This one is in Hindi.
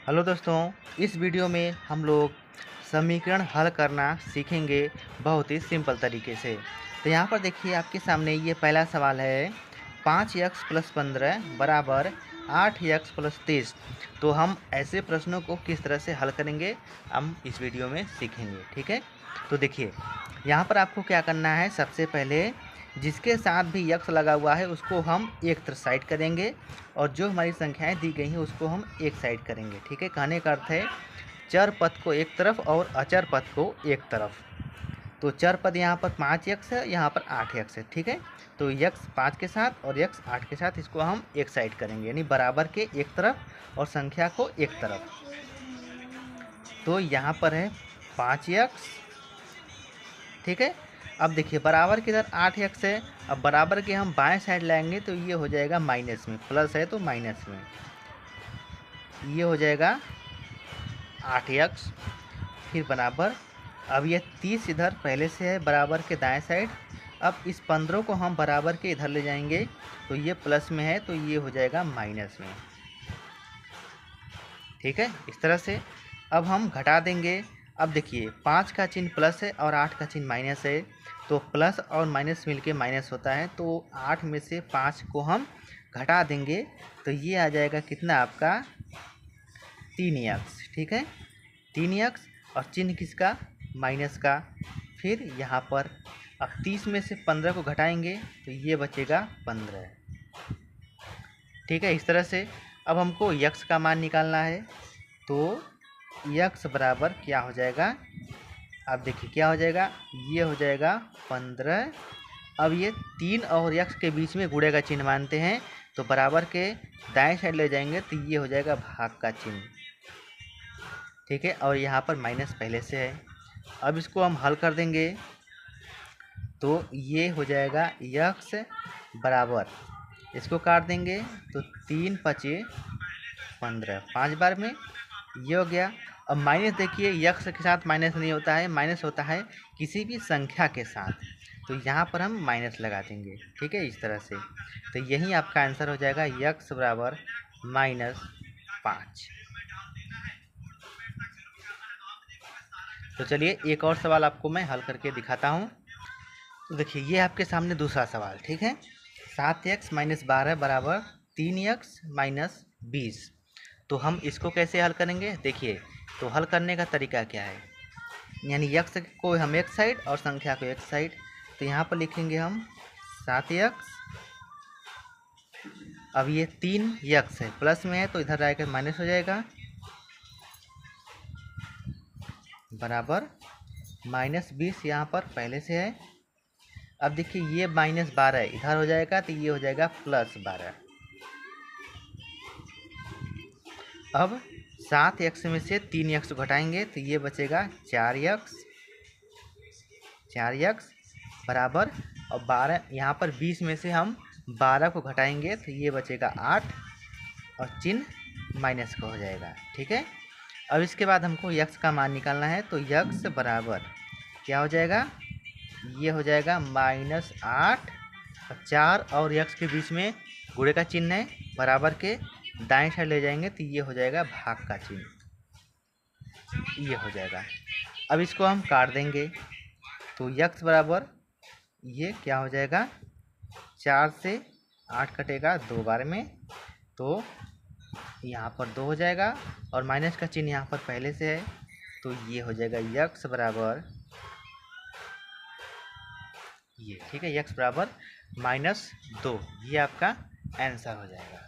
हेलो दोस्तों, इस वीडियो में हम लोग समीकरण हल करना सीखेंगे बहुत ही सिंपल तरीके से। तो यहाँ पर देखिए आपके सामने ये पहला सवाल है 5x + 15 बराबर 8x + 30। तो हम ऐसे प्रश्नों को किस तरह से हल करेंगे हम इस वीडियो में सीखेंगे। ठीक है, तो देखिए यहाँ पर आपको क्या करना है। सबसे पहले जिसके साथ भी यक्स लगा हुआ है उसको हम एक तरफ साइड करेंगे और जो हमारी संख्याएं दी गई हैं उसको हम एक साइड करेंगे। ठीक है, कहने का अर्थ है चर पद को एक तरफ और अचर पद को एक तरफ। तो चर पद यहाँ पर 5x है, यहाँ पर 8x है। ठीक है, तो x 5 के साथ और x 8 के साथ इसको हम एक साइड करेंगे, यानी बराबर के एक तरफ और संख्या को एक तरफ। तो यहाँ पर है 5x। ठीक है, अब देखिए बराबर की इधर 8x है। अब बराबर के हम बाएं साइड लाएंगे तो ये हो जाएगा माइनस में, प्लस है तो माइनस में, ये हो जाएगा 8x। फिर बराबर, अब ये 30 इधर पहले से है बराबर के दाएं साइड। अब इस 15 को हम बराबर के इधर ले जाएंगे तो ये प्लस में है तो ये हो जाएगा माइनस में। ठीक है, इस तरह से अब हम घटा देंगे। अब देखिए 5 का चिन्ह प्लस है और 8 का चिन्ह माइनस है, तो प्लस और माइनस मिलके माइनस होता है। तो 8 में से 5 को हम घटा देंगे तो ये आ जाएगा कितना आपका 3x। ठीक है, 3x और चिन्ह किसका, माइनस का। फिर यहाँ पर अब 30 में से 15 को घटाएंगे तो ये बचेगा 15। ठीक है, इस तरह से अब हमको यक्स का मान निकालना है। तो यक्स बराबर क्या हो जाएगा, अब देखिए क्या हो जाएगा, ये हो जाएगा 15। अब ये 3 और यक्स के बीच में गुणे का चिन्ह मानते हैं, तो बराबर के दाएं साइड ले जाएंगे तो ये हो जाएगा भाग का चिन्ह। ठीक है, और यहाँ पर माइनस पहले से है। अब इसको हम हल कर देंगे तो ये हो जाएगा यक्स बराबर, इसको काट देंगे तो 3 × 5 = 15, 5 बार में ये हो गया। अब माइनस देखिए यक्स के साथ माइनस नहीं होता है, माइनस होता है किसी भी संख्या के साथ, तो यहाँ पर हम माइनस लगा देंगे। ठीक है, इस तरह से तो यही आपका आंसर हो जाएगा यक्स बराबर -5। तो चलिए एक और सवाल आपको मैं हल करके दिखाता हूँ। तो देखिए ये आपके सामने दूसरा सवाल। ठीक है, 7x - 12 बराबर 3x - 20। तो हम इसको कैसे हल करेंगे, देखिए तो हल करने का तरीका क्या है, यानी यक्स को हम एक साइड और संख्या को एक साइड। तो यहाँ पर लिखेंगे हम 7x। अब ये 3x है, प्लस में है तो इधर आकर माइनस हो जाएगा, बराबर -20 यहाँ पर पहले से है। अब देखिए ये -12 इधर हो जाएगा तो ये हो जाएगा +12। अब 7x में से 3x घटाएंगे तो ये बचेगा 4x बराबर, और 12 यहाँ पर 20 में से हम 12 को घटाएंगे तो ये बचेगा 8 और चिन्ह माइनस का हो जाएगा। ठीक है, अब इसके बाद हमको यक्स का मान निकालना है। तो यक्स बराबर क्या हो जाएगा, ये हो जाएगा -8 और 4 और यक्स के बीच में गुणे का चिन्ह है, बराबर के दाएं साइड ले जाएंगे तो ये हो जाएगा भाग का चिन्ह, ये हो जाएगा। अब इसको हम काट देंगे तो यक्स बराबर ये क्या हो जाएगा, 4 से 8 कटेगा 2 बार में, तो यहाँ पर 2 हो जाएगा और माइनस का चिन्ह यहाँ पर पहले से है, तो ये हो जाएगा यक्स बराबर ये। ठीक है, यक्स बराबर -2, ये आपका आंसर हो जाएगा।